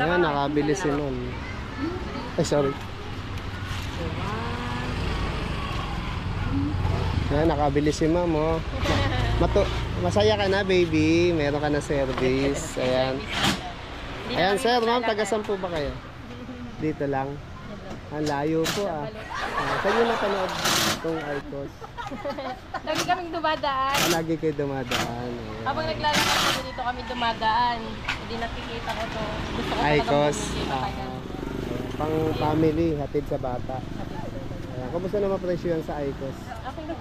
Ayan, nakabili si Ma'am. Ay, sorry. Ayan, nakabili si Ma'am, oh. Masaya ka na, baby. Meron ka na service. Ayan. Ayan, sir, Ma'am. Taga-saan po ba kayo? Dito lang. Ang layo po, ah. Saan nyo napanood itong Icos? Lagi kaming dumadaan. Lagi kayo dumadaan. Ayan. Habang naglalakad ko dito kami dumadaan, hindi nakikita ko to. Gusto ko Icos. talagang Pang family, hatid sa bata. Ayan. Kumusta naman presyo yan sa Icos? okay na.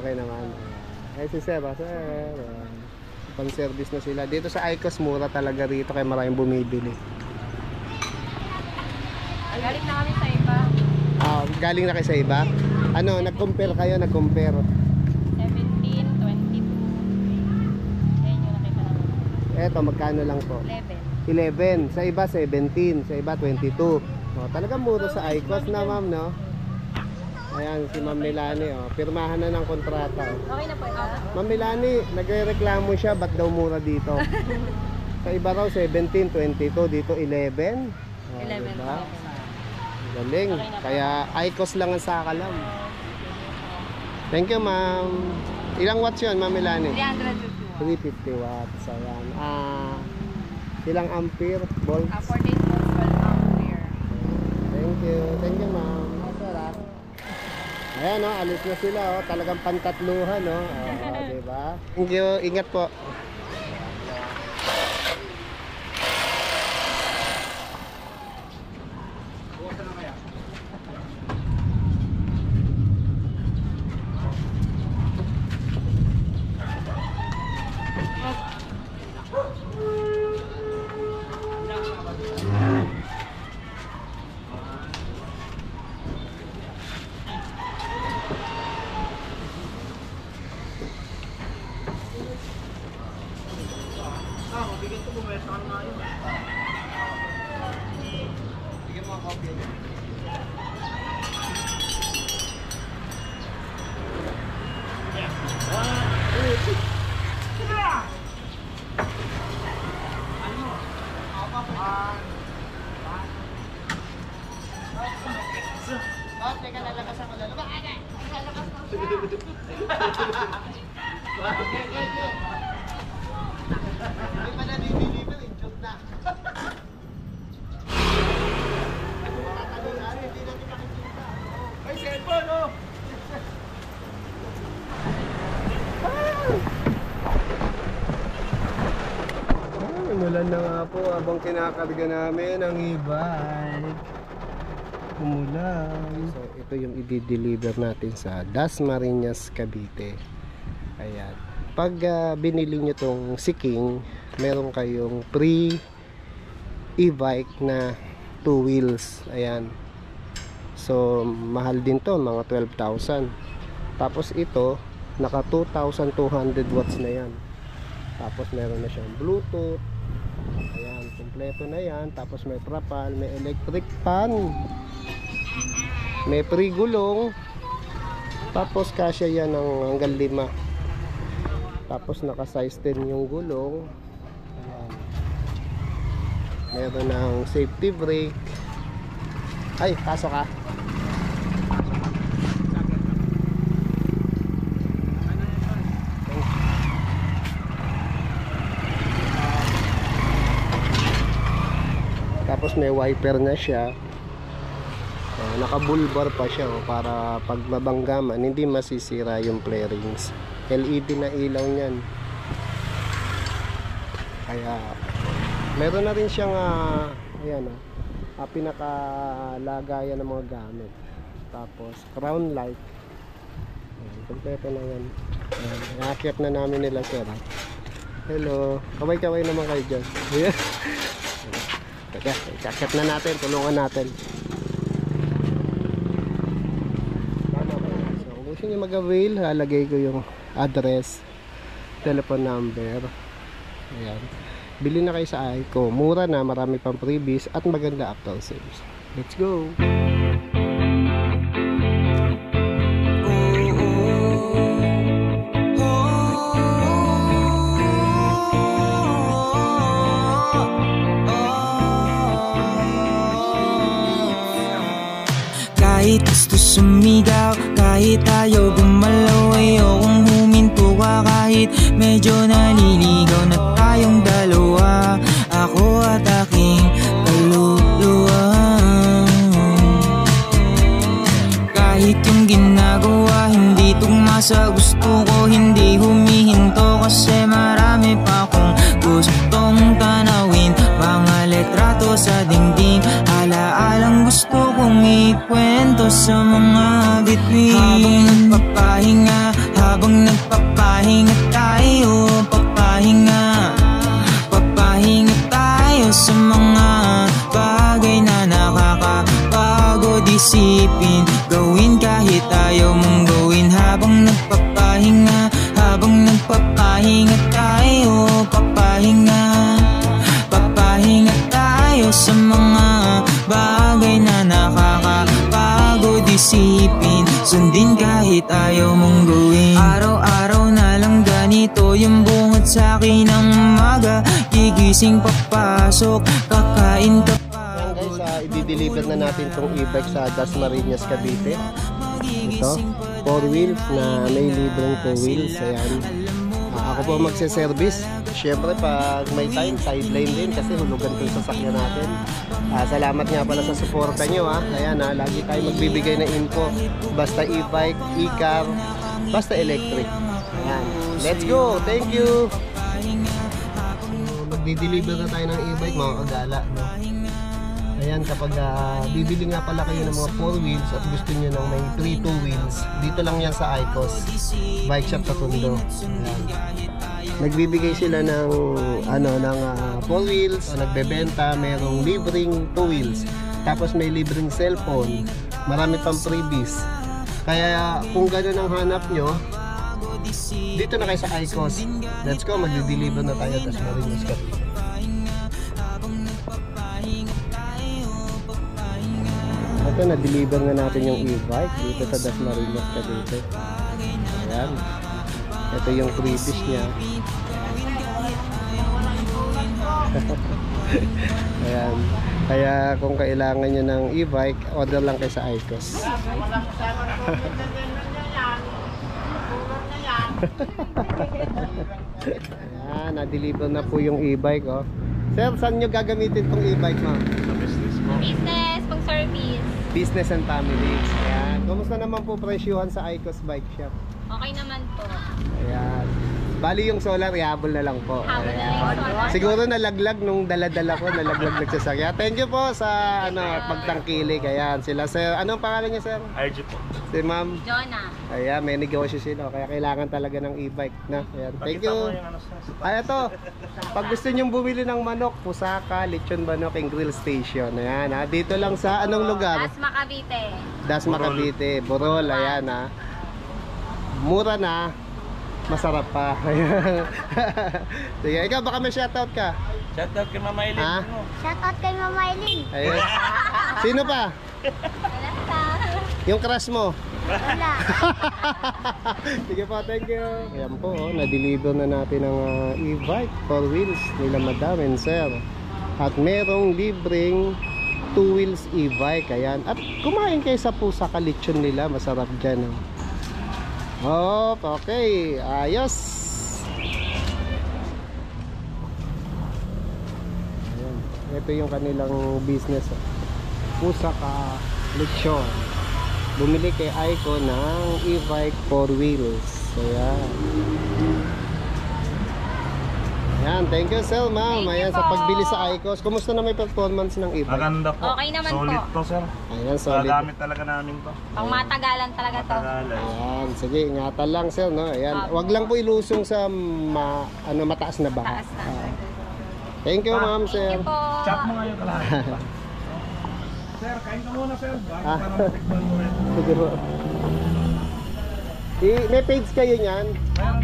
Okay naman. Ay, si Sir, sir. Pang-service na sila. Dito sa Icos, mura talaga rito kaya maraming bumibili. Galing na kami sa iba. Galing na kayo sa iba? Ano, nag-compare kayo? Nag-compare? 17, 22. Ayan yung nakita namin. Eto, magkano lang po? 11. 11. Sa iba, 17. Sa iba, 22. Talagang mura sa Icos na, Ma'am, no? Ayan, si Ma'am Melanie, oh. Pirmahan na ng kontrata. Okay na po ito? Ma'am Melanie, nagre-reklamo siya, ba't daw mura dito? Sa iba raw, 17, 22. Dito, 11. 11. Diba? Galing. Kaya Icos lang ang sakalam. Thank you, Ma'am. Ilang watts yun, Ma'am Melanie? 350 350 watts. Ayan. Ilang ampere? Volts? 14 volts, 12 ampere. Thank you. Thank you, Ma'am. Ayan, oh, alis na sila, oh. Talagang pantatluhan, oh. Diba? Thank you. Ingat po. Bigyan mo ang copy. Teka, lalabasan ko. Lalabasan ko. Hindi pa na-deliver, in-joke na. Hindi natin makikita. Ay, cellphone, oh! Umulan na nga po habang kinakarga namin ang e-bike. Umulan. So, ito yung i-deliver natin sa Dasmariñas, Cavite. Ayan. Pag binili nyo tong si King, meron kayong free e-bike na 2 wheels. Ayan. So, mahal din to, mga 12,000. Tapos ito, naka 2,200 watts na yan. Tapos meron na siyang Bluetooth. Ayan, kompleto na yan. Tapos may trapal, may electric fan, may free gulong. Tapos kasya yan ng hanggang 5. Tapos naka-size 10 yung gulong. Ayan. Meron ng safety brake. Ay, pasok ka. Tapos may wiper na siya. Naka-bulbar pa siya, para pag mabanggaman hindi masisira yung flarings. LED na ilaw niyan. Kaya meron na rin siyang ayan, pinakalagayan ng mga gamit. Tapos crown light. Kompleto na yan. Nakakit na namin nila, sir. Hello. Kaway-kaway naman kayo dyan. Teka, kakit na natin. Tulungan natin. So, kung gusto nyo mag-avail, halagay ko yung address, telephone number. Ayan. Bili na kayo sa Ico. Mura na, marami pang freebies at maganda after sales. Let's go! gusto sumigaw kahit ayaw gumalaw. Ayokong huminto ka kahit medyo naliligaw na tayong dalawa, ako at aking kaluluwa. Kahit yung ginagawa hindi tugma sa gusto ko, hindi humihinto kasi marami pa akong gustong tanawin. Mga letrato sa dingding, alaalang gusto kong ikwento sa mga bituin. Habang nagpapahinga tayo, papahinga tayo sa mga bagay na nakakapagod isipin, gawin kahit ayaw mong gawin. Habang nagpapahinga tayo, papahinga tayo sa mga bagay na nakakapagod isipin, sundin kahit ayaw mong gawin. Araw-araw na lang ganito yung bungot sa'kin ng umaga, gigising papasok, kakain ka. Ayan guys, i-deliver na natin itong e-bike sa Dasmariñas, Cavite. Ito, 4 wheels na may libreng 2 wheels. Ayan. Ako po magse-service. Siyempre pag may time, sideline din kasi hulugan ko yung sasakyan natin. Salamat nga pala sa suporta nyo. Ayan, lagi tayo magbibigay ng info. Basta e-bike, e-car, basta electric. Ayan. Let's go! Thank you! Magdi-deliver na tayo ng e-bike mga kagala, no? Ayan, kapag bibili nga pala kayo ng mga 4 wheels at gusto nyo ng may 3 2 wheels, dito lang yan sa Icos Bike Shop sa Tondo. Ayan. Nagbibigay sila ng 4 wheels, nagbebenta, merong libreng 2 wheels, tapos may libreng cellphone, marami pang freebies. Kaya kung gano'n ang hanap nyo, dito na kayo sa Icos. Let's go, magdi-deliver na tayo. Tapos Marinos ka. Ito, na-deliver na natin yung e-bike dito sa Dasmariñas Cavite. Ayan. Ito yung freebies niya. Ayan. Kaya kung kailangan nyo ng e-bike, order lang kayo sa Icos. Ayan, na-deliver na po yung e-bike. Oh. Sir, saan nyo gagamitin tong e-bike mo? Sa business mo. Business, pang service. Business and family. Ayan. Kumusta naman po presyuhan sa Icos Bike Shop? Okay naman po. Ayan. Bali yung solar, ihabol na lang po. Habol na lang yung solar. Siguro nalaglag nung daladala ko, nalaglag nagsasakya. Thank you po sa pagtangkilik. Ayan, sila sir. Anong pangalan niya, sir? RG po. Si ma'am. Jonah. Ayan, may negosyo sila. Kaya kailangan talaga ng e-bike na. Ayan, thank you. Ay, ito. Pag gusto nyong bumili ng manok, Pusaka, Lechon Manok, and Grill Station. Ayan, dito lang sa anong lugar? Dasma Cavite. Dasma Cavite, Borol. Ayan, mura na, masarap pa. Sige, ikaw baka may shoutout ka. Shoutout kay Mama Eileen. Shoutout kay Mama Eileen. Ayun. Sino pa? Yung crush mo? Wala. Sige po, thank you. Ayan po, na-deliver na natin ang e-bike 4 wheels nila madam and sir. At merong libreng 2 wheels e-bike. Ayan. At kumain kayo sa Pusaka lechon nila, masarap dyan. Oh, okay. Ayos. Ayan. Ito yung kanilang business. Pusaka lechon. Bumili kay Aiko ng e-bike 4 wheels. Ayan. Ayan, thank you sir, ma'am. Ayan, sa pagbili sa Icos. Kumusta na may performance ng e-bike? Maganda po. Okay naman solid po. to, sir. Ayan, solid. Gagamit talaga namin to. Pang matagalan talaga to. Matagalan. Ayan, sige, ingatan lang sir, no? Ayan, wag lang po ilusong sa mataas na baha. Taas na. Thank you, ma'am, sir. Thank you po. Chat mo ngayon kalahati pa. Sir, kain ka muna, sir. Bago para matikman mo rin. Sige po. May page kayo niyan? Meron